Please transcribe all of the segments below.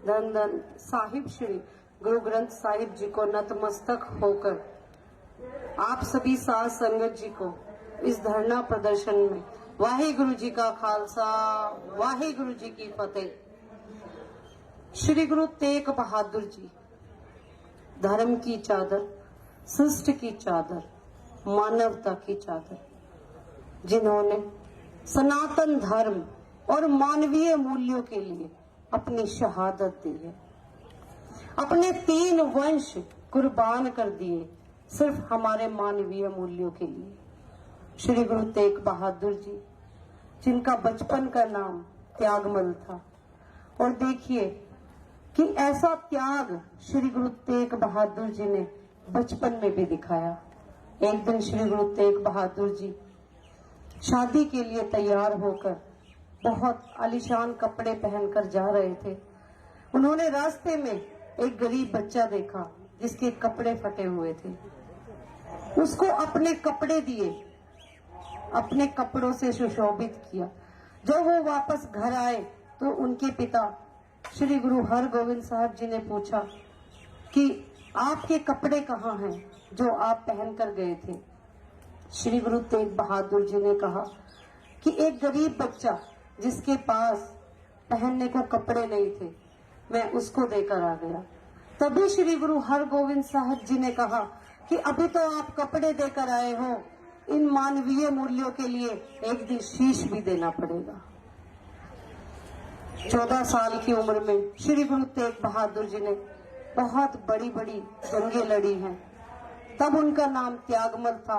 धन धन साहिब श्री गुरु ग्रंथ साहिब जी को नतमस्तक होकर आप सभी साध संगत जी को इस धरना प्रदर्शन में वाहिगुरु जी का खालसा वाहिगुरु जी की फतेह। श्री गुरु तेग बहादुर जी धर्म की चादर, शिष्ट की चादर, मानवता की चादर, जिन्होंने सनातन धर्म और मानवीय मूल्यों के लिए अपनी शहादत दी है, अपने 3 वंश कुर्बान कर दिए सिर्फ हमारे मानवीय मूल्यों के लिए। श्री गुरु तेग बहादुर जी, जिनका बचपन का नाम त्यागमल था, और देखिए कि ऐसा त्याग श्री गुरु तेग बहादुर जी ने बचपन में भी दिखाया। एक दिन श्री गुरु तेग बहादुर जी शादी के लिए तैयार होकर बहुत आलीशान कपड़े पहनकर जा रहे थे। उन्होंने रास्ते में एक गरीब बच्चा देखा जिसके कपड़े फटे हुए थे। उसको अपने कपड़े दिए, अपने कपड़ों से सुशोभित किया। जब वो वापस घर आए तो उनके पिता श्री गुरु हरगोविंद साहब जी ने पूछा कि आपके कपड़े कहाँ हैं जो आप पहन कर गए थे। श्री गुरु तेग बहादुर जी ने कहा कि एक गरीब बच्चा जिसके पास पहनने को कपड़े नहीं थे, मैं उसको देकर आ गया। तभी श्री गुरु हरगोविंद साहब जी ने कहा कि अभी तो आप कपड़े देकर आए हो, इन मानवीय मूल्यों के लिए एक दिन शीश भी देना पड़ेगा। 14 साल की उम्र में श्री गुरु तेग बहादुर जी ने बहुत बड़ी बड़ी जंगें लड़ी हैं। तब उनका नाम त्यागमल था।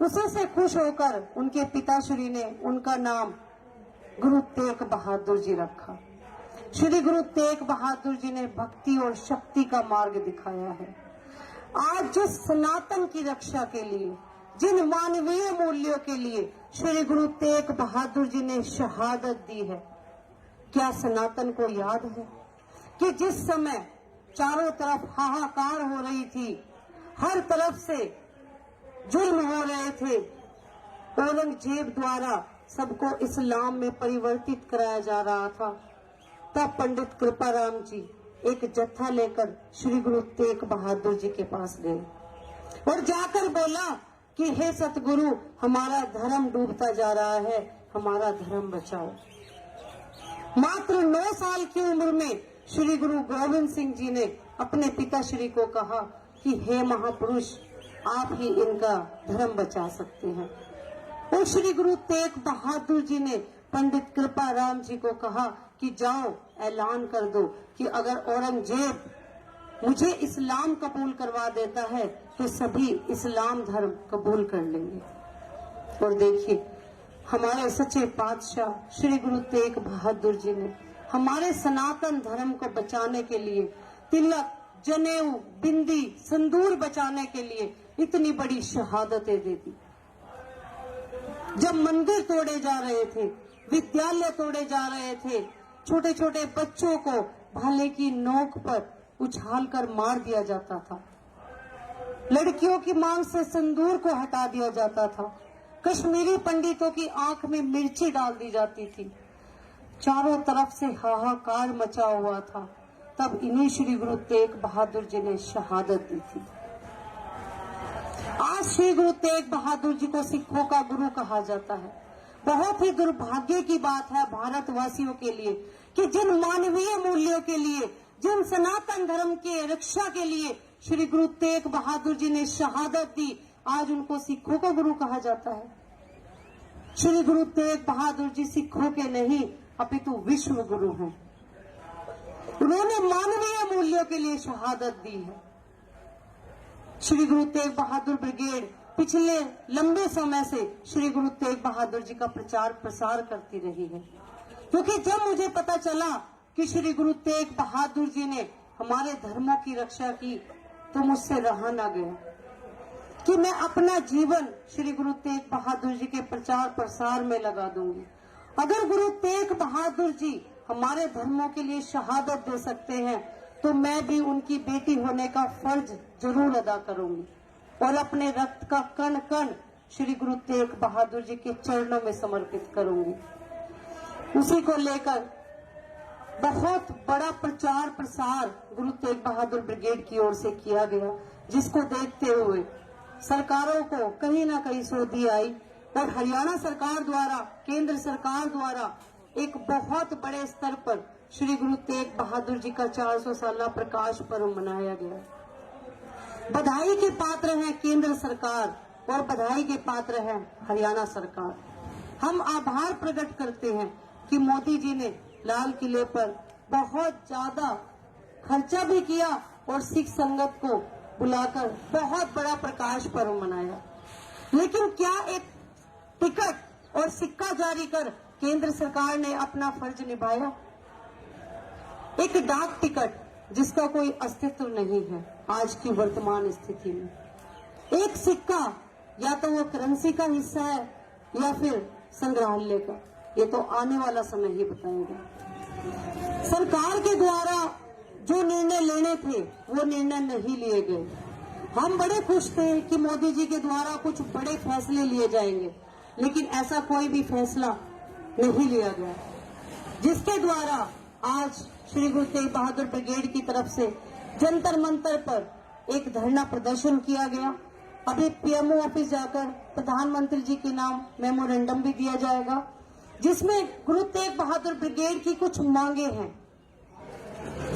उसी से खुश होकर उनके पिताश्री ने उनका नाम गुरु तेग बहादुर जी रखा। श्री गुरु तेग बहादुर जी ने भक्ति और शक्ति का मार्ग दिखाया है। आज जिस सनातन की रक्षा के लिए, जिन मानवीय मूल्यों के लिए श्री गुरु तेग बहादुर जी ने शहादत दी है, क्या सनातन को याद है कि जिस समय चारों तरफ हाहाकार हो रही थी, हर तरफ से जुल्म हो रहे थे, औरंगजेब द्वारा सबको इस्लाम में परिवर्तित कराया जा रहा था, तब पंडित कृपाराम जी एक जत्था लेकर श्री गुरु तेग बहादुर जी के पास गए और जाकर बोला कि हे सतगुरु, हमारा धर्म डूबता जा रहा है, हमारा धर्म बचाओ। मात्र 9 साल की उम्र में श्री गुरु गोविंद सिंह जी ने अपने पिताश्री को कहा कि हे महापुरुष, आप ही इनका धर्म बचा सकते हैं। और श्री गुरु तेग बहादुर जी ने पंडित कृपाराम जी को कहा कि जाओ ऐलान कर दो कि अगर औरंगजेब मुझे इस्लाम कबूल करवा देता है तो सभी इस्लाम धर्म कबूल कर लेंगे। और देखिए, हमारे सच्चे पातशाह श्री गुरु तेग बहादुर जी ने हमारे सनातन धर्म को बचाने के लिए, तिलक, जनेऊ, बिंदी, संदूर बचाने के लिए इतनी बड़ी शहादतें दे दी। जब मंदिर तोड़े जा रहे थे, विद्यालय तोड़े जा रहे थे, छोटे छोटे बच्चों को भाले की नोक पर उछालकर मार दिया जाता था, लड़कियों की मांग से संदूर को हटा दिया जाता था, कश्मीरी पंडितों की आंख में मिर्ची डाल दी जाती थी, चारों तरफ से हाहाकार मचा हुआ था, तब इन्हीं श्री गुरु तेग बहादुर जी ने शहादत दी थी। आज श्री गुरु तेग बहादुर जी को सिखों का गुरु कहा जाता है। बहुत ही दुर्भाग्य की बात है भारतवासियों के लिए कि जिन मानवीय मूल्यों के लिए, जिन सनातन धर्म के रक्षा के लिए श्री गुरु तेग बहादुर जी ने शहादत दी, आज उनको सिखों का गुरु कहा जाता है। श्री गुरु तेग बहादुर जी सिखों के नहीं अपितु विश्व गुरु हैं। उन्होंने मानवीय मूल्यों के लिए शहादत दी है। श्री गुरु तेग बहादुर ब्रिगेड पिछले लंबे समय से श्री गुरु तेग बहादुर जी का प्रचार प्रसार करती रही है, क्योंकि जब मुझे पता चला कि श्री गुरु तेग बहादुर जी ने हमारे धर्मों की रक्षा की, तो मुझसे रहा ना गया कि मैं अपना जीवन श्री गुरु तेग बहादुर जी के प्रचार प्रसार में लगा दूंगी। अगर गुरु तेग बहादुर जी हमारे धर्मों के लिए शहादत दे सकते हैं, तो मैं भी उनकी बेटी होने का फर्ज जरूर अदा करूंगी और अपने रक्त का कण कण श्री गुरु तेग बहादुर जी के चरणों में समर्पित करूंगी। उसी को लेकर बहुत बड़ा प्रचार प्रसार गुरु तेग बहादुर ब्रिगेड की ओर से किया गया, जिसको देखते हुए सरकारों को कहीं ना कहीं सोधी आई और हरियाणा सरकार द्वारा, केंद्र सरकार द्वारा एक बहुत बड़े स्तर पर श्री गुरु तेग बहादुर जी का 400 साला प्रकाश पर्व मनाया गया। बधाई के पात्र हैं केंद्र सरकार और बधाई के पात्र है हरियाणा सरकार। हम आभार प्रकट करते हैं कि मोदी जी ने लाल किले पर बहुत ज्यादा खर्चा भी किया और सिख संगत को बुलाकर बहुत बड़ा प्रकाश पर्व मनाया। लेकिन क्या एक टिकट और सिक्का जारी कर केंद्र सरकार ने अपना फर्ज निभाया? एक डाक टिकट जिसका कोई अस्तित्व नहीं है आज की वर्तमान स्थिति में, एक सिक्का या तो वो करेंसी का हिस्सा है या फिर संग्रहालय का, ये तो आने वाला समय ही बताएगा। सरकार के द्वारा जो निर्णय लेने थे वो निर्णय नहीं लिए गए। हम बड़े खुश थे कि मोदी जी के द्वारा कुछ बड़े फैसले लिए जाएंगे, लेकिन ऐसा कोई भी फैसला नहीं लिया गया, जिसके द्वारा आज श्री गुरु तेग बहादुर ब्रिगेड की तरफ से जंतर मंतर पर एक धरना प्रदर्शन किया गया। अभी पीएमओ ऑफिस जाकर प्रधानमंत्री जी के नाम मेमोरेंडम भी दिया जाएगा, जिसमें गुरु तेग बहादुर ब्रिगेड की कुछ मांगे हैं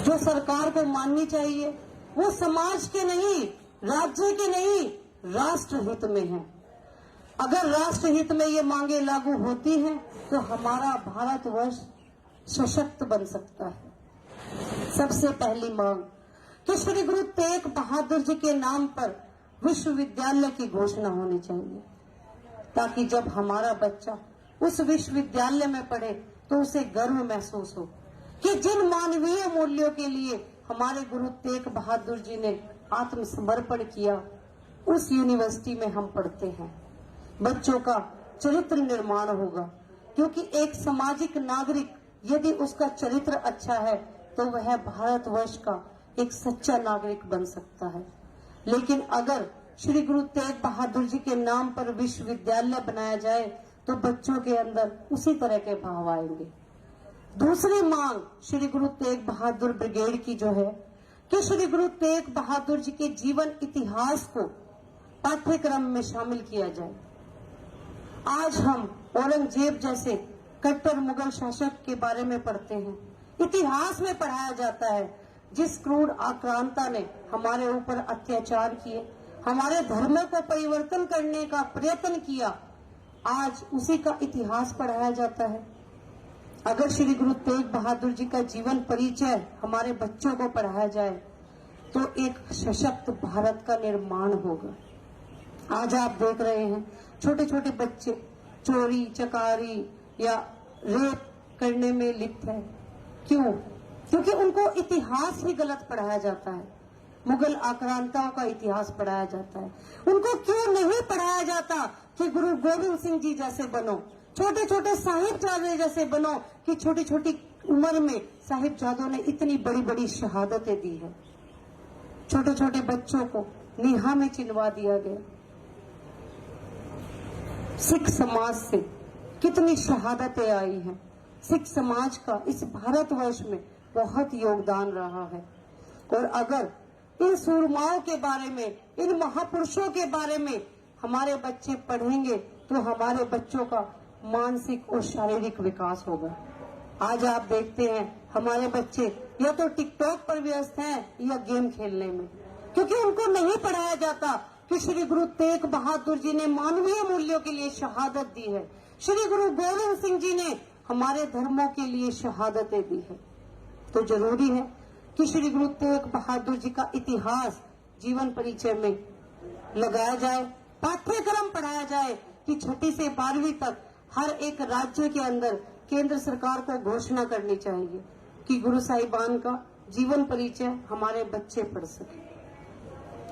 जो सरकार को माननी चाहिए। वो समाज के नहीं, राज्य के नहीं, राष्ट्र हित में है। अगर राष्ट्र हित में ये मांगे लागू होती हैं तो हमारा भारतवर्ष सशक्त बन सकता है। सबसे पहली मांग कि श्री गुरु तेग बहादुर जी के नाम पर विश्वविद्यालय की घोषणा होनी चाहिए, ताकि जब हमारा बच्चा उस विश्वविद्यालय में पढ़े तो उसे गर्व महसूस हो कि जिन मानवीय मूल्यों के लिए हमारे गुरु तेग बहादुर जी ने आत्मसमर्पण किया, उस यूनिवर्सिटी में हम पढ़ते हैं। बच्चों का चरित्र निर्माण होगा, क्योंकि एक सामाजिक नागरिक यदि उसका चरित्र अच्छा है तो वह भारतवर्ष का एक सच्चा नागरिक बन सकता है। लेकिन अगर श्री गुरु तेग बहादुर जी के नाम पर विश्वविद्यालय बनाया जाए तो बच्चों के अंदर उसी तरह के भाव आएंगे। दूसरी मांग श्री गुरु तेग बहादुर ब्रिगेड की जो है कि श्री गुरु तेग बहादुर जी के जीवन इतिहास को पाठ्यक्रम में शामिल किया जाए। आज हम औरंगजेब जैसे कट्टर मुगल शासक के बारे में पढ़ते हैं, इतिहास में पढ़ाया जाता है जिस क्रूर आक्रांता ने हमारे ऊपर अत्याचार किए, हमारे धर्म को परिवर्तन करने का प्रयत्न किया, आज उसी का इतिहास पढ़ाया जाता है। अगर श्री गुरु तेग बहादुर जी का जीवन परिचय हमारे बच्चों को पढ़ाया जाए तो एक सशक्त भारत का निर्माण होगा। आज आप देख रहे हैं छोटे छोटे बच्चे चोरी चकारी या रेप करने में लिप्त है। क्यों? क्योंकि उनको इतिहास ही गलत पढ़ाया जाता है। मुगल आक्रांताओं का इतिहास पढ़ाया जाता है। उनको क्यों नहीं पढ़ाया जाता कि गुरु गोविंद सिंह जी जैसे बनो, छोटे छोटे साहिबजादे जैसे बनो, कि छोटी छोटी उम्र में साहिबजादों ने इतनी बड़ी बड़ी शहादतें दी है। छोटे छोटे बच्चों को नीहा में चिनवा दिया गया। सिख समाज से कितनी शहादतें आई हैं। सिख समाज का इस भारतवर्ष में बहुत योगदान रहा है। और अगर इन सूरमाओं के बारे में, इन महापुरुषों के बारे में हमारे बच्चे पढ़ेंगे तो हमारे बच्चों का मानसिक और शारीरिक विकास होगा। आज आप देखते हैं हमारे बच्चे या तो टिकटॉक पर व्यस्त हैं या गेम खेलने में, क्योंकि उनको नहीं पढ़ाया जाता कि श्री गुरु तेग बहादुर जी ने मानवीय मूल्यों के लिए शहादत दी है। श्री गुरु गोविंद सिंह जी ने हमारे धर्मों के लिए शहादतें दी है। तो जरूरी है कि श्री गुरु तेग बहादुर जी का इतिहास जीवन परिचय में लगाया जाए, पाठ्यक्रम पढ़ाया जाए कि 6ठी से 12वीं तक हर एक राज्य के अंदर केंद्र सरकार को घोषणा करनी चाहिए कि गुरु साहिबान का जीवन परिचय हमारे बच्चे पढ़ सके।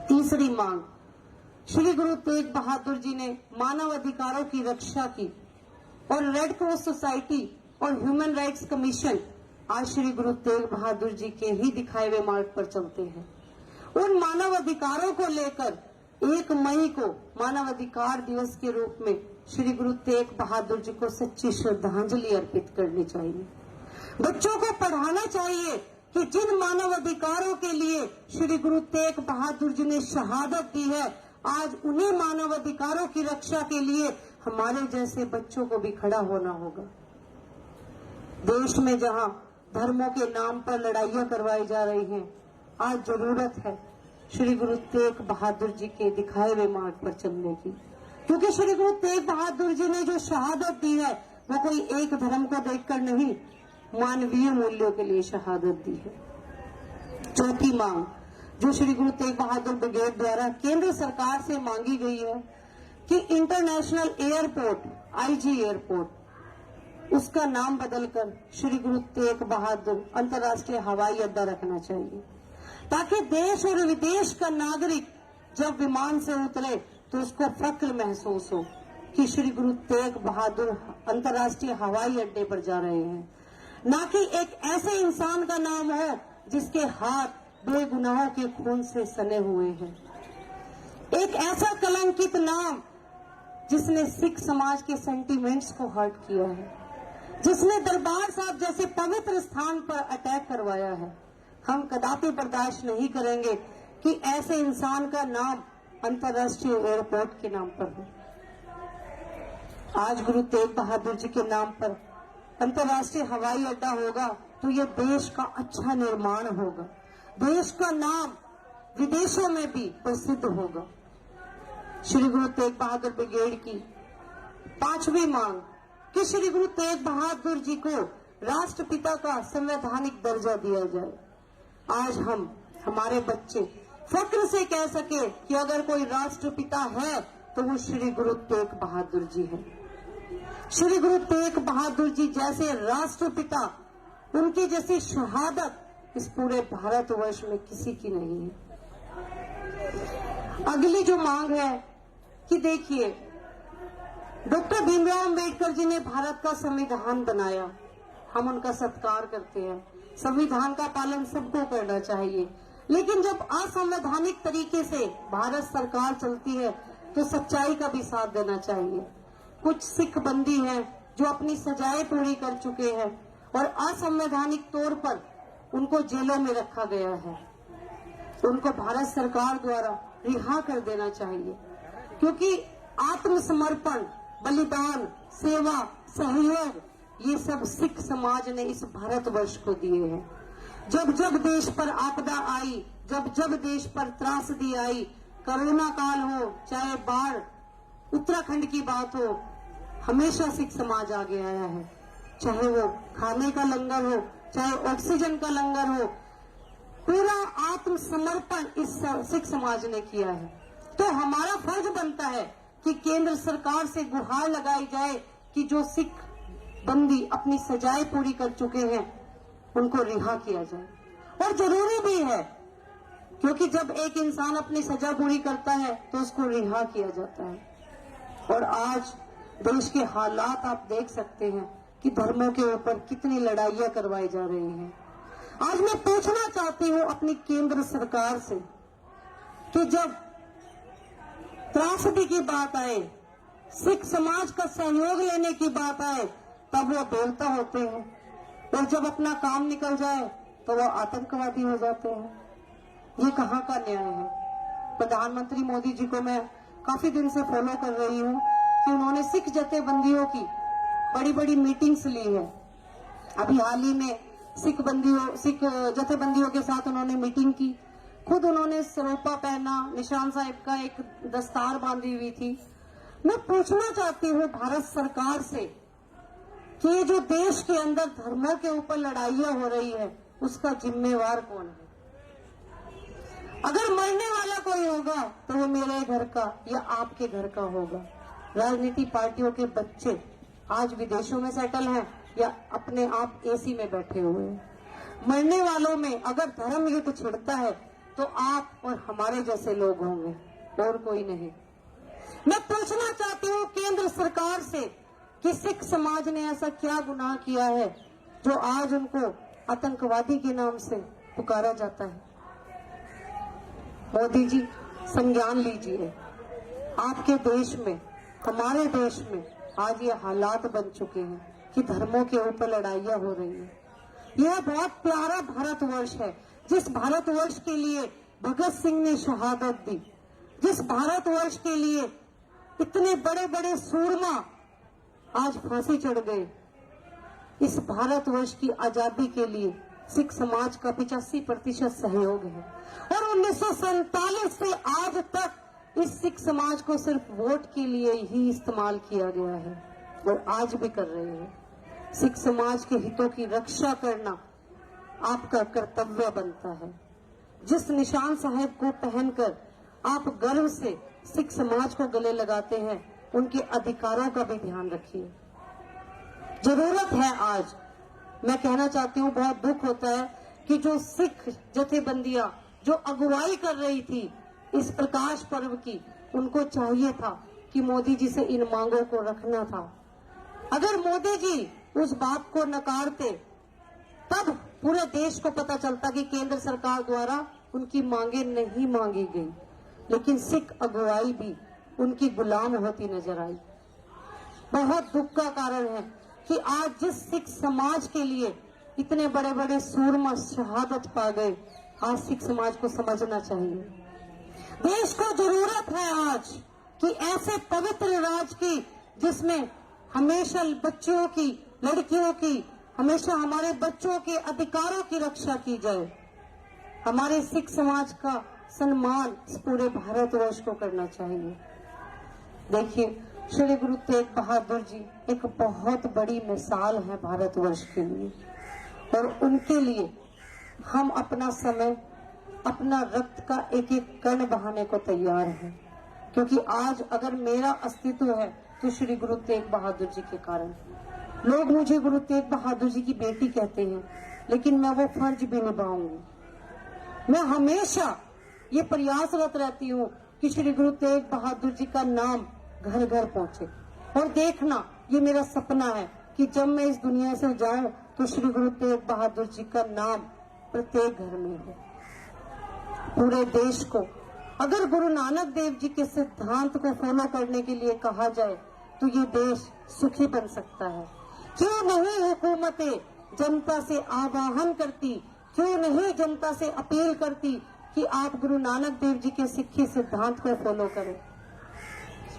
तीसरी मांग, श्री गुरु तेग बहादुर जी ने मानव अधिकारों की रक्षा की और रेड क्रॉस सोसाइटी और ह्यूमन राइट्स कमीशन आज श्री गुरु तेग बहादुर जी के ही दिखाए हुए मार्ग पर चलते हैं। उन मानव अधिकारों को लेकर 1 मई को मानव अधिकार दिवस के रूप में श्री गुरु तेग बहादुर जी को सच्ची श्रद्धांजलि अर्पित करनी चाहिए। बच्चों को पढ़ाना चाहिए कि जिन मानव अधिकारों के लिए श्री गुरु तेग बहादुर जी ने शहादत दी है, आज उन्हीं मानव अधिकारों की रक्षा के लिए हमारे जैसे बच्चों को भी खड़ा होना होगा। देश में जहां धर्मों के नाम पर लड़ाइयां करवाई जा रही हैं, आज जरूरत है श्री गुरु तेग बहादुर जी के दिखाए हुए मार्ग पर चलने की, क्योंकि श्री गुरु तेग बहादुर जी ने जो शहादत दी है वो कोई एक धर्म को देखकर नहीं, मानवीय मूल्यों के लिए शहादत दी है। चौथी मांग जो श्री गुरु तेग बहादुर ब्रिगेड द्वारा केंद्र सरकार से मांगी गई है कि इंटरनेशनल एयरपोर्ट आईजी एयरपोर्ट उसका नाम बदलकर श्री गुरु तेग बहादुर अंतर्राष्ट्रीय हवाई अड्डा रखना चाहिए, ताकि देश और विदेश का नागरिक जब विमान से उतरे तो उसको फक्र महसूस हो कि श्री गुरु तेग बहादुर अंतर्राष्ट्रीय हवाई अड्डे पर जा रहे हैं, ना कि एक ऐसे इंसान का नाम हो जिसके हाथ बेगुनाहों के खून से सने हुए हैं, एक ऐसा कलंकित नाम जिसने सिख समाज के सेंटिमेंट्स को हर्ट किया है, जिसने दरबार साहब जैसे पवित्र स्थान पर अटैक करवाया है। हम कदापि बर्दाश्त नहीं करेंगे कि ऐसे इंसान का नाम अंतर्राष्ट्रीय एयरपोर्ट के नाम पर हो। आज गुरु तेग बहादुर जी के नाम पर अंतर्राष्ट्रीय हवाई अड्डा होगा तो ये देश का अच्छा निर्माण होगा, देश का नाम विदेशों में भी प्रसिद्ध होगा। श्री गुरु तेग बहादुर ब्रिगेड की पांचवी मांग कि श्री गुरु तेग बहादुर जी को राष्ट्रपिता का संवैधानिक दर्जा दिया जाए। आज हम हमारे बच्चे फक्र से कह सके कि अगर कोई राष्ट्रपिता है तो वो श्री गुरु तेग बहादुर जी है। श्री गुरु तेग बहादुर जी जैसे राष्ट्रपिता, उनकी जैसी शहादत इस पूरे भारतवर्ष में किसी की नहीं है। अगली जो मांग है कि देखिए, डॉक्टर भीमराव अंबेडकर जी ने भारत का संविधान बनाया, हम उनका सत्कार करते हैं, संविधान का पालन सबको करना चाहिए, लेकिन जब असंवैधानिक तरीके से भारत सरकार चलती है तो सच्चाई का भी साथ देना चाहिए। कुछ सिख बंदी हैं जो अपनी सजाएं पूरी कर चुके हैं और असंवैधानिक तौर पर उनको जेलों में रखा गया है, उनको भारत सरकार द्वारा रिहा कर देना चाहिए, क्योंकि आत्मसमर्पण, बलिदान, सेवा, सहयोग ये सब सिख समाज ने इस भारतवर्ष को दिए हैं। जब जब देश पर आपदा आई, जब जब देश पर त्रासदी आई, कोरोना काल हो चाहे बाढ़, उत्तराखंड की बात हो, हमेशा सिख समाज आगे आया है, चाहे वो खाने का लंगर हो, चाहे ऑक्सीजन का लंगर हो, पूरा आत्मसमर्पण इस सिख समाज ने किया है। तो हमारा फर्ज बनता है कि केंद्र सरकार से गुहार लगाई जाए कि जो सिख बंदी अपनी सजाएं पूरी कर चुके हैं उनको रिहा किया जाए। और जरूरी भी है, क्योंकि जब एक इंसान अपनी सजा पूरी करता है तो उसको रिहा किया जाता है। और आज देश के हालात आप देख सकते हैं कि धर्मों के ऊपर कितनी लड़ाइयां करवाई जा रही हैं। आज मैं पूछना चाहती हूं अपनी केंद्र सरकार से कि जब त्रासदी की बात आए, सिख समाज का सहयोग लेने की बात आए, तब वो देवता होते हैं, और जब अपना काम निकल जाए तो वो आतंकवादी हो जाते हैं। ये कहाँ का न्याय है? प्रधानमंत्री मोदी जी को मैं काफी दिन से फॉलो कर रही हूँ कि उन्होंने सिख जथेबंदियों की बड़ी बड़ी मीटिंग्स ली है। अभी हाल ही में सिख जथेबंदियों के साथ उन्होंने मीटिंग की, खुद उन्होंने सरोपा पहना, निशान साहिब का एक दस्तार बांधी हुई थी। मैं पूछना चाहती हूँ भारत सरकार से कि जो देश के अंदर धर्मों के ऊपर लड़ाइयां हो रही है उसका जिम्मेवार कौन है? अगर मरने वाला कोई होगा तो वो मेरे घर का या आपके घर का होगा। राजनीति पार्टियों के बच्चे आज विदेशों में सेटल हैं या अपने आप एसी में बैठे हुए हैं। मरने वालों में अगर धर्म युद्ध छिड़ता है तो आप और हमारे जैसे लोग होंगे, और कोई नहीं। मैं पूछना चाहती हूँ केंद्र सरकार से कि सिख समाज ने ऐसा क्या गुनाह किया है जो आज उनको आतंकवादी के नाम से पुकारा जाता है। मोदी जी, संज्ञान लीजिए, आपके देश में, हमारे देश में आज ये हालात बन चुके हैं कि धर्मों के ऊपर लड़ाइयां हो रही है। यह बहुत प्यारा भारतवर्ष है, जिस भारतवर्ष के लिए भगत सिंह ने शहादत दी, जिस भारतवर्ष के लिए इतने बड़े बड़े सूरमा आज फांसी चढ़ गए। इस भारतवर्ष की आजादी के लिए सिख समाज का 85% सहयोग है और 1947 से आज तक इस सिख समाज को सिर्फ वोट के लिए ही इस्तेमाल किया गया है और आज भी कर रहे हैं। सिख समाज के हितों की रक्षा करना आपका कर्तव्य बनता है। जिस निशान साहिब को पहनकर आप गर्व से सिख समाज को गले लगाते हैं, उनके अधिकारों का भी ध्यान रखिए। जरूरत है आज, मैं कहना चाहती हूँ, बहुत दुख होता है कि जो सिख जथेबंदियां जो अगुवाई कर रही थी इस प्रकाश पर्व की, उनको चाहिए था कि मोदी जी से इन मांगों को रखना था। अगर मोदी जी उस बात को नकारते तब पूरे देश को पता चलता कि केंद्र सरकार द्वारा उनकी मांगे नहीं मांगी गई, लेकिन सिख अगुवाई भी उनकी गुलाम होती नजर आई। बहुत दुख का कारण है कि आज जिस सिख समाज के लिए इतने बड़े बड़े सूरमा शहादत पा गए, आज सिख समाज को समझना चाहिए। देश को जरूरत है आज कि ऐसे पवित्र राज की, जिसमें हमेशा बच्चों की, लड़कियों की, हमेशा हमारे बच्चों के अधिकारों की रक्षा की जाए। हमारे सिख समाज का सम्मान इस पूरे भारतवर्ष को करना चाहिए। देखिए, श्री गुरु तेग बहादुर जी एक बहुत बड़ी मिसाल है भारतवर्ष के लिए और उनके लिए हम अपना समय, अपना रक्त का एक एक कण बहाने को तैयार हैं, क्योंकि आज अगर मेरा अस्तित्व है तो श्री गुरु तेग बहादुर जी के कारण। लोग मुझे गुरु तेग बहादुर जी की बेटी कहते हैं, लेकिन मैं वो फर्ज भी निभाऊंगी। मैं हमेशा ये प्रयासरत रहती हूँ कि श्री गुरु तेग बहादुर जी का नाम घर घर पहुंचे। और देखना, ये मेरा सपना है कि जब मैं इस दुनिया से जाऊं तो श्री गुरु तेग बहादुर जी का नाम प्रत्येक घर में हो। पूरे देश को अगर गुरु नानक देव जी के सिद्धांत को फॉलो करने के लिए कहा जाए तो ये देश सुखी बन सकता है। क्यों नहीं हुकूमतें जनता से आह्वान करती, क्यों नहीं जनता से अपील करती कि आप गुरु नानक देव जी के सिक्खे सिद्धांत को फॉलो करें,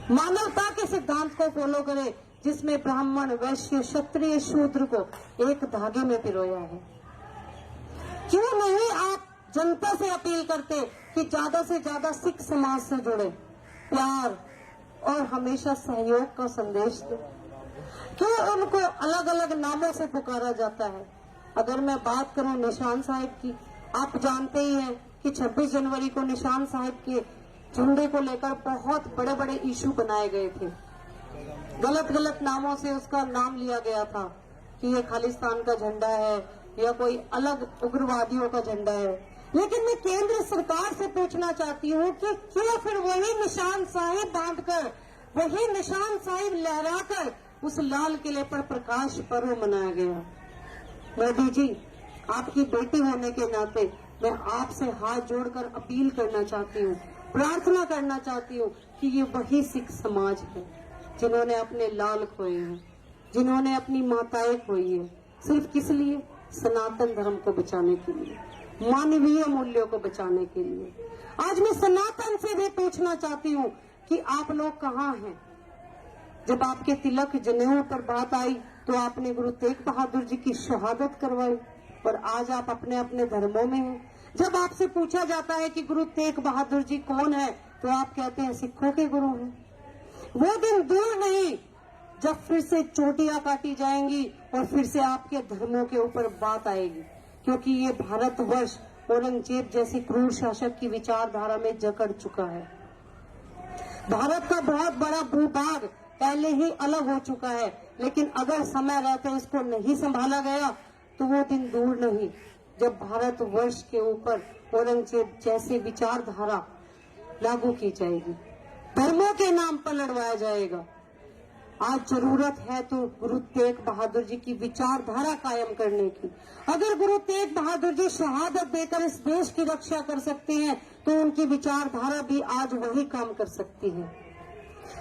मानवता के सिद्धांत को फॉलो करें, जिसमें ब्राह्मण, वैश्य, क्षत्रिय, शूद्र को एक धागे में पिरोया है। क्यों नहीं आप जनता से अपील करते कि ज्यादा से ज्यादा सिख समाज से जुड़े, प्यार और हमेशा सहयोग का संदेश दे। क्यों उनको अलग अलग नामों से पुकारा जाता है? अगर मैं बात करूं निशान साहिब की, आप जानते ही हैं कि 26 जनवरी को निशान साहिब के झंडे को लेकर बहुत बड़े बड़े इशू बनाए गए थे। गलत गलत नामों से उसका नाम लिया गया था कि ये खालिस्तान का झंडा है या कोई अलग उग्रवादियों का झंडा है। लेकिन मैं केंद्र सरकार से पूछना चाहती हूँ कि क्यों फिर वही निशान साहिब बांधकर, वही निशान साहिब लहराकर उस लाल किले पर प्रकाश पर्व मनाया गया? मोदी जी, आपकी बेटी होने के नाते मैं आपसे हाथ जोड़कर अपील करना चाहती हूँ, प्रार्थना करना चाहती हूँ कि ये वही सिख समाज है जिन्होंने अपने लाल खोए हैं, जिन्होंने अपनी माताएं खोई है, सिर्फ किस लिए? सनातन धर्म को बचाने के लिए, मानवीय मूल्यों को बचाने के लिए। आज मैं सनातन से भी पूछना चाहती हूँ कि आप लोग कहाँ हैं? जब आपके तिलक जनेऊ पर बात आई तो आपने गुरु तेग बहादुर जी की शहादत करवाई और आज आप अपने अपने धर्मों में हैं। जब आपसे पूछा जाता है कि गुरु तेग बहादुर जी कौन है तो आप कहते हैं सिखों के गुरु हैं। वो दिन दूर नहीं जब फिर से चोटियां काटी जाएंगी और फिर से आपके धर्मों के ऊपर बात आएगी, क्योंकि ये भारतवर्ष औरंगजेब जैसी क्रूर शासक की विचारधारा में जकड़ चुका है। भारत का बहुत बड़ा भूभाग पहले ही अलग हो चुका है, लेकिन अगर समय रहते इसको नहीं संभाला गया तो वो दिन दूर नहीं जब भारतवर्ष के ऊपर औरंगजेब जैसी विचारधारा लागू की जाएगी, धर्मों के नाम पर लड़वाया जाएगा। आज जरूरत है तो गुरु तेग बहादुर जी की विचारधारा कायम करने की। अगर गुरु तेग बहादुर जी शहादत देकर इस देश की रक्षा कर सकते हैं तो उनकी विचारधारा भी आज वही काम कर सकती है।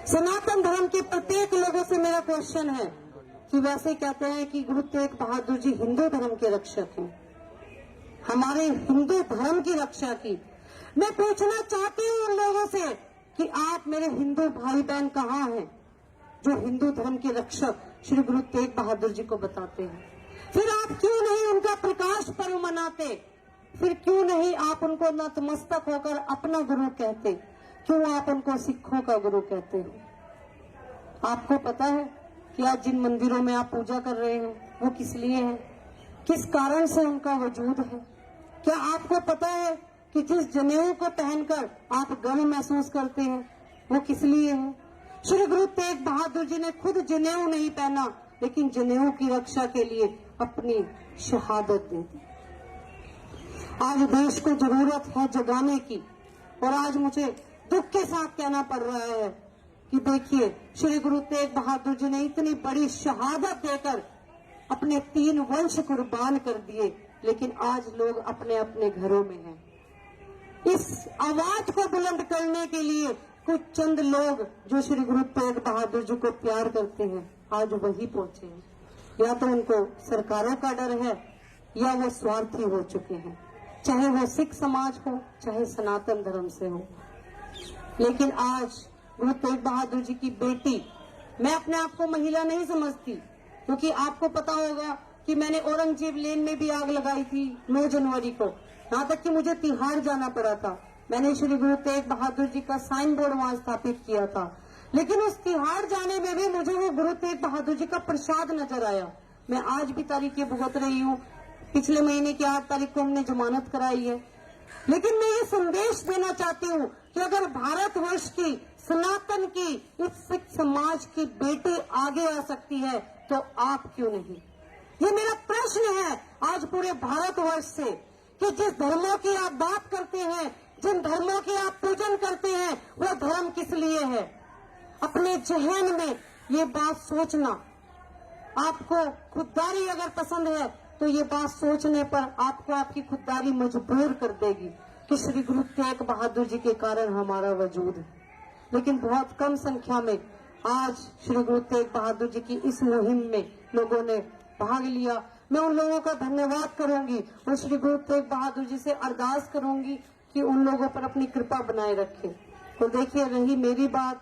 सनातन धर्म के प्रत्येक लोगों से मेरा क्वेश्चन है कि वैसे कहते हैं कि गुरु तेग बहादुर जी हिंदू धर्म के रक्षक हैं, हमारे हिंदू धर्म की रक्षा की। मैं पूछना चाहती हूँ उन लोगों से कि आप मेरे हिंदू भाई बहन कहाँ हैं जो हिंदू धर्म के रक्षक श्री गुरु तेग बहादुर जी को बताते हैं? फिर आप क्यों नहीं उनका प्रकाश पर्व मनाते? फिर क्यों नहीं आप उनको नतमस्तक होकर अपना गुरु कहते? क्यों आप उनको सिखों का गुरु कहते हो? आपको पता है कि आज जिन मंदिरों में आप पूजा कर रहे हैं वो किस लिए है, किस कारण से उनका वजूद है? क्या आपको पता है कि जिस जनेऊ को पहनकर आप गर्व महसूस करते हैं वो किस लिए है? श्री गुरु तेग बहादुर जी ने खुद जनेऊ नहीं पहना, लेकिन जनेऊ की रक्षा के लिए अपनी शहादत दे दी। आज देश को जरूरत है जगाने की, और आज मुझे दुख के साथ कहना पड़ रहा है कि देखिए श्री गुरु तेग बहादुर जी ने इतनी बड़ी शहादत देकर अपने 3 वंश कुर्बान कर दिए, लेकिन आज लोग अपने अपने घरों में हैं। इस आवाज को बुलंद करने के लिए कुछ चंद लोग जो श्री गुरु तेग बहादुर जी को प्यार करते हैं आज वही पहुंचे हैं। या तो उनको सरकारों का डर है या वो स्वार्थी हो चुके हैं, चाहे वो सिख समाज हो चाहे सनातन धर्म से हो। लेकिन आज गुरु तेग बहादुर जी की बेटी, मैं अपने आप को महिला नहीं समझती, क्योंकि आपको पता होगा कि मैंने औरंगजेब लेन में भी आग लगाई थी 9 जनवरी को, यहाँ तक कि मुझे तिहाड़ जाना पड़ा था। मैंने श्री गुरु तेग बहादुर जी का साइन बोर्ड वहां स्थापित किया था, लेकिन उस तिहाड़ जाने में भी मुझे वो गुरु तेग बहादुर जी का प्रसाद नजर आया। मैं आज भी तारीखें भुगत रही हूँ। पिछले महीने की 8 तारीख को हमने जमानत कराई है। लेकिन मैं ये संदेश देना चाहती हूँ कि अगर भारतवर्ष की, सनातन की, इस सिख समाज की बेटी आगे आ सकती है तो आप क्यों नहीं? ये मेरा प्रश्न है आज पूरे भारतवर्ष से कि जिस धर्मों की आप बात करते हैं, जिन धर्मों के आप पूजन करते हैं, वो धर्म किस लिए है? अपने जहन में ये बात सोचना। आपको खुददारी अगर पसंद है तो ये बात सोचने पर आपको आपकी खुददारी मजबूर कर देगी कि श्री गुरु तेग बहादुर जी के कारण हमारा वजूद है। लेकिन बहुत कम संख्या में आज श्री गुरु तेग बहादुर जी की इस मुहिम में लोगों ने भाग लिया। मैं उन लोगों का धन्यवाद करूंगी और श्री गुरु तेग बहादुर जी से अरदास करूंगी कि उन लोगों पर अपनी कृपा बनाए रखें। तो देखिए, रही मेरी बात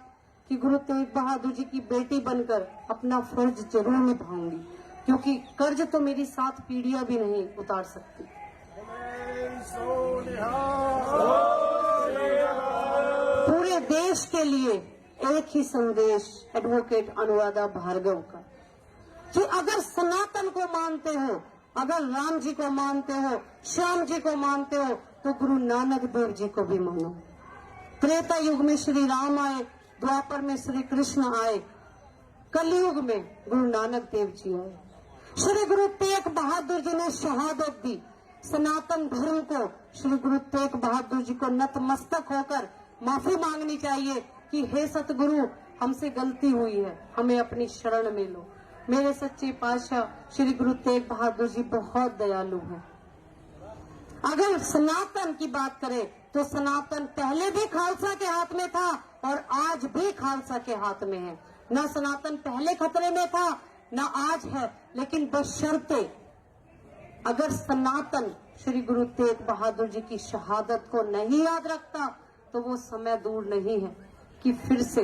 कि गुरु तेग बहादुर जी की बेटी बनकर अपना फर्ज जरूर निभाऊंगी, क्योंकि कर्ज तो मेरी 7 पीढ़ियां भी नहीं उतार सकती। पूरे देश के लिए एक ही संदेश एडवोकेट अनुराधा भार्गव का कि अगर सनातन को मानते हो, अगर राम जी को मानते हो, श्याम जी को मानते हो, तो गुरु नानक देव जी को भी मानो। त्रेता युग में श्री राम आए, द्वापर में श्री कृष्ण आए, कलयुग में गुरु नानक देव जी आए। श्री गुरु तेग बहादुर जी ने शहादत दी। सनातन धर्म को श्री गुरु तेग बहादुर जी को नतमस्तक होकर माफी मांगनी चाहिए कि हे सतगुरु, हमसे गलती हुई है, हमें अपनी शरण में लो। मेरे सच्चे पातशाह श्री गुरु तेग बहादुर जी बहुत दयालु हैं। अगर सनातन की बात करें तो सनातन पहले भी खालसा के हाथ में था और आज भी खालसा के हाथ में है। न सनातन पहले खतरे में था न आज है, लेकिन बशर्ते अगर सनातन श्री गुरु तेग बहादुर जी की शहादत को नहीं याद रखता तो वो समय दूर नहीं है कि फिर से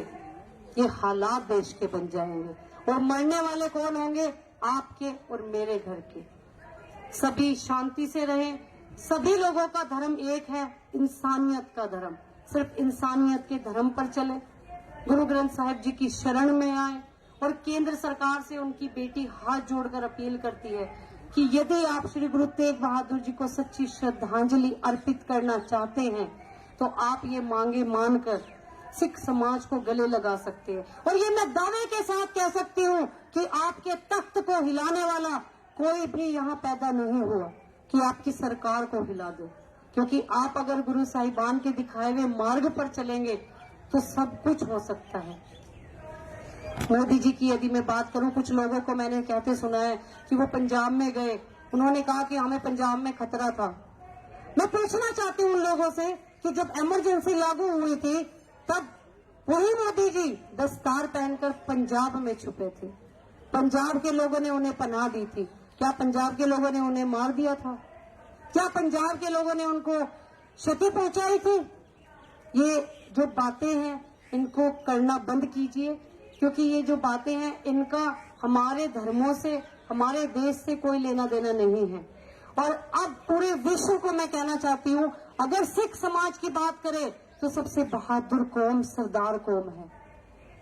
ये हालात देश के बन जाएंगे। और मरने वाले कौन होंगे? आपके और मेरे घर के। सभी शांति से रहें। सभी लोगों का धर्म एक है, इंसानियत का धर्म। सिर्फ इंसानियत के धर्म पर चले, गुरु ग्रंथ साहिब जी की शरण में आए। और केंद्र सरकार से उनकी बेटी हाथ जोड़कर अपील करती है कि यदि आप श्री गुरु तेग बहादुर जी को सच्ची श्रद्धांजलि अर्पित करना चाहते हैं तो आप ये मांगे मानकर सिख समाज को गले लगा सकते हैं। और ये मैं दावे के साथ कह सकती हूँ कि आपके तख्त को हिलाने वाला कोई भी यहाँ पैदा नहीं हुआ कि आपकी सरकार को हिला दो, क्योंकि आप अगर गुरु साहिबान के दिखाए हुए मार्ग पर चलेंगे तो सब कुछ हो सकता है। मोदी जी की यदि मैं बात करूं, कुछ लोगों को मैंने कहते सुना है कि वो पंजाब में गए, उन्होंने कहा कि हमें पंजाब में खतरा था। मैं पूछना चाहती हूं उन लोगों से कि जब इमरजेंसी लागू हुई थी तब वही मोदी जी दस्तार पहनकर पंजाब में छुपे थे। पंजाब के लोगों ने उन्हें पनाह दी थी? क्या पंजाब के लोगों ने उन्हें मार दिया था? क्या पंजाब के लोगों ने उनको क्षति पहुंचाई थी? ये जो बातें हैं इनको करना बंद कीजिए, क्योंकि ये जो बातें हैं इनका हमारे धर्मों से, हमारे देश से कोई लेना देना नहीं है। और अब पूरे विश्व को मैं कहना चाहती हूँ, अगर सिख समाज की बात करें तो सबसे बहादुर कौम सरदार कौम है।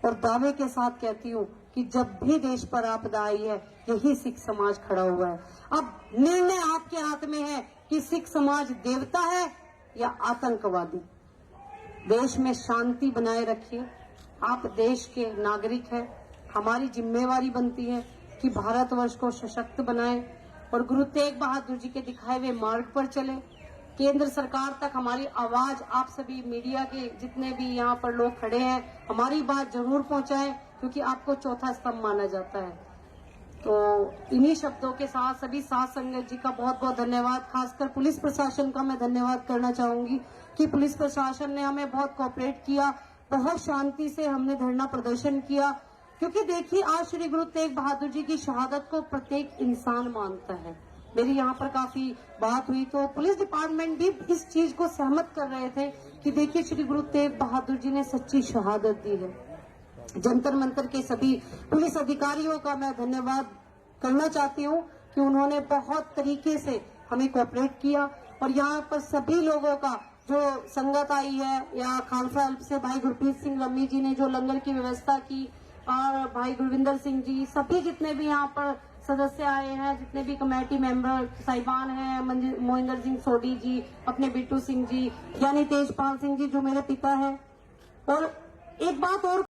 और दावे के साथ कहती हूँ कि जब भी देश पर आपदा आई है यही सिख समाज खड़ा हुआ है। अब निर्णय आपके हाथ में है कि सिख समाज देवता है या आतंकवादी। देश में शांति बनाए रखिए। आप देश के नागरिक हैं, हमारी जिम्मेवारी बनती है कि भारतवर्ष को सशक्त बनाएं और गुरु तेग बहादुर जी के दिखाए हुए मार्ग पर चले। केंद्र सरकार तक हमारी आवाज, आप सभी मीडिया के जितने भी यहाँ पर लोग खड़े हैं, हमारी बात जरूर पहुंचाएं, क्योंकि आपको चौथा स्तंभ माना जाता है। तो इन्हीं शब्दों के साथ सभी साथ संगत जी का बहुत बहुत धन्यवाद। खासकर पुलिस प्रशासन का मैं धन्यवाद करना चाहूंगी कि पुलिस प्रशासन ने हमें बहुत कोऑपरेट किया, बहुत शांति से हमने धरना प्रदर्शन किया। क्योंकि देखिए, आज श्री गुरु तेग बहादुर जी की शहादत को प्रत्येक इंसान मानता है। मेरी यहाँ पर काफी बात हुई तो पुलिस डिपार्टमेंट भी इस चीज को सहमत कर रहे थे कि देखिए, श्री गुरु तेग बहादुर जी ने सच्ची शहादत दी है। जंतर मंतर के सभी पुलिस अधिकारियों का मैं धन्यवाद करना चाहती हूँ कि उन्होंने बहुत तरीके से हमें कोऑपरेट किया। और यहाँ पर सभी लोगों का जो संगत आई है, या खालसा हेल्प से भाई गुरप्रीत सिंह रम्मी जी ने जो लंगर की व्यवस्था की, और भाई गुरविंदर सिंह जी, सभी जितने भी यहाँ पर सदस्य आए हैं, जितने भी कमेटी मेंबर साहिबान हैं, मोहिंदर सिंह सोडी जी, अपने बिट्टू सिंह जी, यानी तेजपाल सिंह जी जो मेरे पिता है। और एक बात और